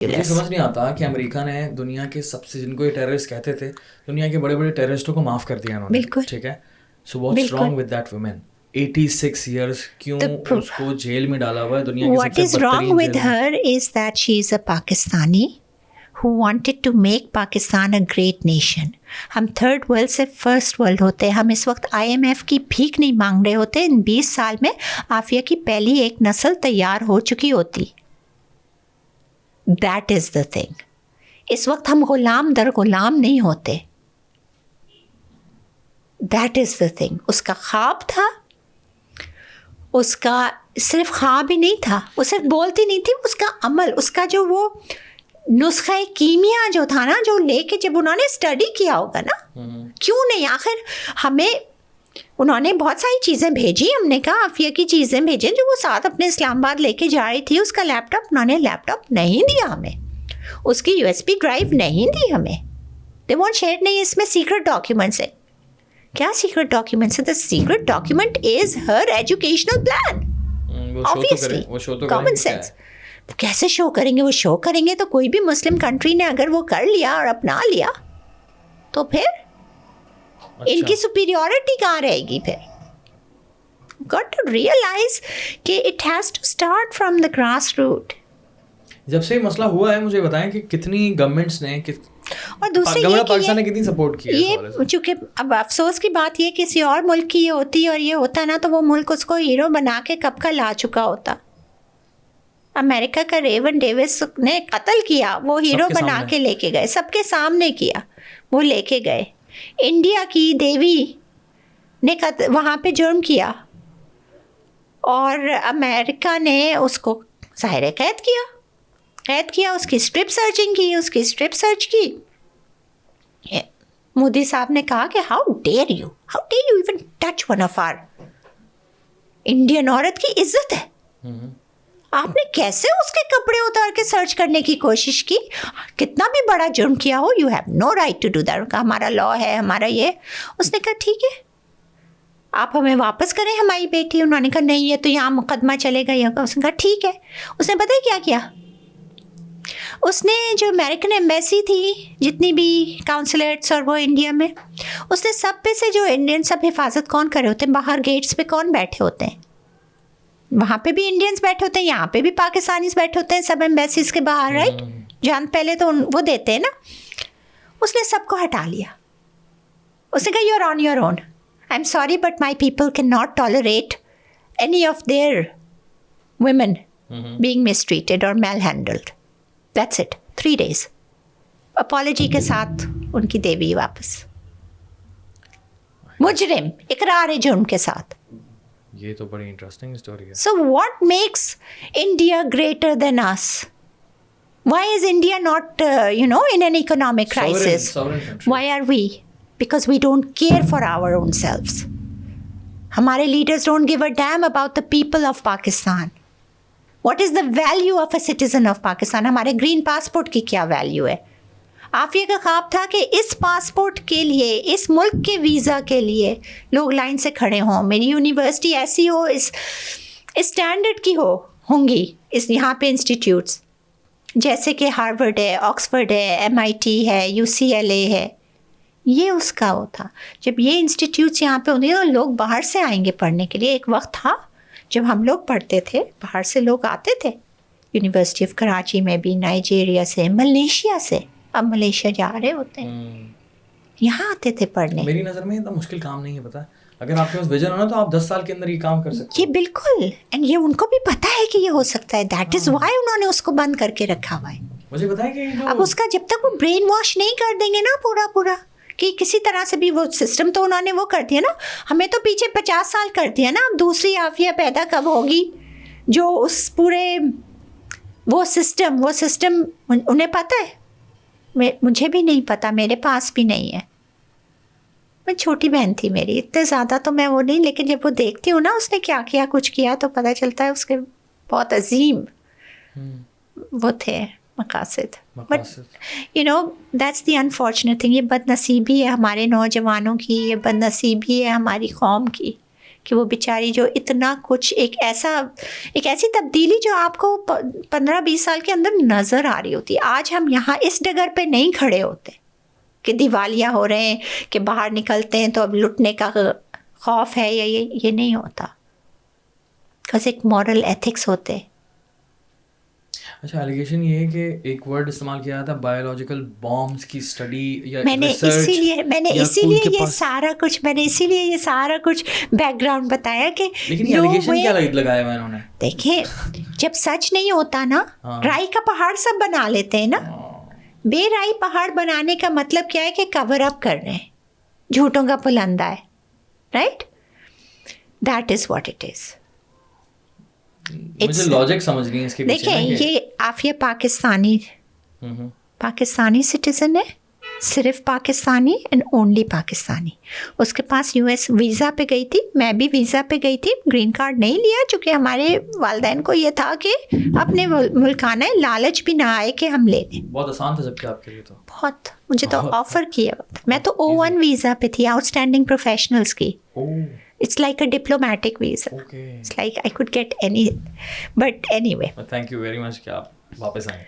مجھے سمجھ نہیں آتا کہ امریکہ نے دنیا کے سب سے، جن کو یہ ٹیررسٹ کہتے تھے، دنیا کے بڑے بڑے ٹیررسٹوں کو معاف کر دیا انہوں نے. بالکل ٹھیک ہے. So what's wrong with that woman? 86 years کیوں اس کو جیل میں ڈالا ہوا ہے، دنیا کی What سب is سے wrong بدترین with جیل میں. her is that she is a Pakistani who wanted to make Pakistan a great nation. ہم تھرڈ ورلڈ سے فرسٹ ورلڈ ہوتے ہیں. ہم اس وقت IMF کی بھیک نہیں مانگ رہے ہوتے. ان 20 سال میں عافیہ کی پہلی ایک نسل تیار ہو چکی ہوتی. That is the thing. اس وقت ہم غلام در غلام نہیں ہوتے. That is the thing. اس کا خواب تھا، اس کا صرف خواب ہی نہیں تھا، وہ صرف بولتی نہیں تھی، اس کا عمل، اس کا جو وہ نسخہ کیمیا جو تھا نا، جو لے کے جب انہوں نے اسٹڈی کیا ہوگا نا، کیوں نہیں. آخر ہمیں انہوں نے بہت ساری چیزیں بھیجی. ہم نے کہا عافیہ کی چیزیں بھیجیں جو وہ ساتھ اپنے اسلام آباد لے کے جا رہی تھی. اس کا لیپ ٹاپ، انہوں نے لیپ ٹاپ نہیں دیا ہمیں، اس کی USB ڈرائیو نہیں دی ہمیں. They want share. نہیں، اس میں سیکرٹ ڈاکیومنٹس ہے. کیا سیکرٹ ڈاکیومنٹس ہے؟ The secret document is her educational plan. Obviously, common sense. کیسے شو کریں گے؟ وہ شو کریں گے تو کوئی بھی مسلم کنٹری نے اگر وہ کر لیا اور اپنا لیا تو پھر ان کی سپیریورٹی کہاں رہے گی؟ پھر got to realize کہ it has to start from the grass root. جب سے یہ مسئلہ ہوا ہے، مجھے بتائیں کہ کتنی گورنمنٹس نے، اور دوسری پاکستان نے کتنی سپورٹ کی ہے. یہ چونکہ اب افسوس کی بات یہ کسی اور ملک کی یہ ہوتی اور یہ ہوتا نا، تو وہ ملک اس کو ہیرو بنا کے کب کا لا چکا ہوتا. امریکہ کا ریون ڈیوس نے قتل کیا، وہ ہیرو بنا کے لے کے گئے، سب کے سامنے کیا، وہ لے کے گئے. انڈیا کی دیوی نے وہاں پہ جرم کیا اور امریکہ نے اس کو ظاہر قید کیا، اس کی اسٹرپ سرچنگ کی، اس کی اسٹرپ سرچ کی. مودی صاحب نے کہا کہ how dare you even touch one of our Indian عورت کی عزت ہے، آپ نے کیسے اس کے کپڑے اتار کے سرچ کرنے کی کوشش کی؟ کتنا بھی بڑا جرم کیا ہو، you have no right to do that. ہمارا لا ہے، ہمارا یہ. اس نے کہا ٹھیک ہے، آپ ہمیں واپس کریں ہماری بیٹی. انہوں نے کہا نہیں، یہ تو یہاں مقدمہ چلے گا. اس نے کہا ٹھیک ہے. اس نے پتہ ہے کیا اس نے جو امریکن ایمبیسی تھی، جتنی بھی کاؤنسلیٹس اور وہ انڈیا میں، اس نے سب پہ سے جو انڈین سب حفاظت کون کرے ہوتے ہیں؟ باہر گیٹس پہ کون بیٹھے ہوتے ہیں؟ وہاں پہ بھی انڈینس بیٹھے ہوتے ہیں، یہاں پہ بھی پاکستانیز بیٹھے ہوتے ہیں سب ایمبیسیز کے باہر، رائٹ؟ جان پہلے تو وہ دیتے ہیں نا. اس نے سب کو ہٹا لیا. اس نے کہا you are on your own. I am sorry but my people can not tolerate any of their women being mistreated اور manhandled. That's it. 3 days apology کے ساتھ ان کی دیوی واپس. مجرم اقرار جرم کے ساتھ. یہ تو بڑی انٹرسٹنگ اسٹوری ہے. So what makes India greater than us? Why is India not, in an economic crisis? Sovereign country. Why are we? Because we don't care for our own selves. ہمارے leaders don't give a damn about the people of Pakistan. What is the value of a citizen of Pakistan? ہمارے green passport کی کیا value ہے؟ عافیہ کا خواب تھا کہ اس passport کے لیے، اس ملک کے ویزا کے لیے لوگ لائن سے کھڑے ہوں. میری یونیورسٹی ایسی ہو، اس اسٹینڈرڈ کی ہوں گی اس یہاں پہ انسٹیٹیوٹس، جیسے کہ ہارورڈ ہے، آکسفورڈ ہے، MIT ہے، UCLA ہے. یہ اس کا وہ تھا. جب یہ انسٹیٹیوٹس یہاں پہ ہوتے ہیں تو لوگ باہر سے آئیں گے پڑھنے کے لیے. ایک وقت تھا جب ہم لوگ پڑھتے تھے، باہر سے لوگ آتے تھے. یونیورسٹی آف کراچی میں بھی نائجیریا سے، ملیشیا سے. اب ملیشیا جا رہے ہوتے ہیں، یہاں آتے تھے پڑھنے. میری نظر میں اتنا مشکل کام نہیں ہے. پتہ اگر آپ کے پاس ویژن ہو نا تو آپ 10 سال کے اندر یہ کام کر سکتے ہیں. یہ بالکل، اینڈ یہ ان کو بھی پتہ ہے کہ یہ ہو سکتا ہے. دیٹ از وائی انہوں نے اس کو بند کر کے رکھا ہوا ہے. مجھے بتائیں کہ اب اس کا جب تک وہ برین واش نہیں کر دیں گے نا پورا کہ کسی طرح سے بھی وہ سسٹم تو انہوں نے وہ کر دیا نا. ہمیں تو پیچھے 50 سال کر دیا نا. اب دوسری عافیہ پیدا کب ہوگی جو اس پورے وہ سسٹم انہیں پتہ ہے. مجھے بھی نہیں پتہ، میرے پاس بھی نہیں ہے. میں چھوٹی بہن تھی میری، اتنے زیادہ تو میں وہ نہیں، لیکن جب وہ دیکھتی ہوں نا اس نے کیا کیا کچھ کیا تو پتہ چلتا ہے اس کے بہت عظیم وہ تھے مقاصد. But that's the unfortunate thing. یہ بد نصیبی ہے ہمارے نوجوانوں کی، یہ بد نصیبی ہے ہماری قوم کی کہ وہ بیچاری جو اتنا کچھ ایک ایسی تبدیلی جو آپ کو 15-20 سال کے اندر نظر آ رہی ہوتی ہے. آج ہم یہاں اس ڈگر پہ نہیں کھڑے ہوتے کہ دیوالیہ ہو رہے ہیں کہ باہر نکلتے ہیں تو اب لٹنے کا خوف ہے یا یہ نہیں ہوتا. بس ایک مورل ایتھکس ہوتے. اچھا ایلیگیشن یہ ہے کہ ایک ورڈ استعمال کیا تھا بایولوجیکل بامبس کی اسٹڈی یا میں نے اسی لیے یہ سارا کچھ بیک گراؤنڈ بتایا کہ لیکن ایلیگیشن کیا لگایا ہوا انہوں نے. دیکھیں جب سچ نہیں ہوتا نا رائی کا پہاڑ سب بنا لیتے ہیں نا. بے رائی پہاڑ بنانے کا مطلب کیا ہے کہ کور اپ کر رہے ہیں, جھوٹوں کا پلندہ ہے. Right, that is what it is. مجھے لاجک سمجھ نہیں ہے اس کے پیچھے. دیکھیں یہ عافیہ پاکستانی سٹیزن ہے, صرف پاکستانی اینڈ اونلی پاکستانی. اس کے پاس US ویزا پہ گئی تھی, میں بھی ویزا پہ گئی تھی, گرین کارڈ نہیں لیا چونکہ ہمارے والدین کو یہ تھا کہ اپنے ملکانہ لالچ بھی نہ آئے کہ ہم لے لیں. بہت آسان تھا جبکہ آپ کے لیے. تو بہت, مجھے تو آفر کیا ہوا تھا. میں تو O1 ویزا پہ تھی, آؤٹ اسٹینڈنگ پروفیشنلس کی. It's like a diplomatic visa. Okay. It's like I could get any, but anyway. Thank you very much کہ آپ واپس آئیں.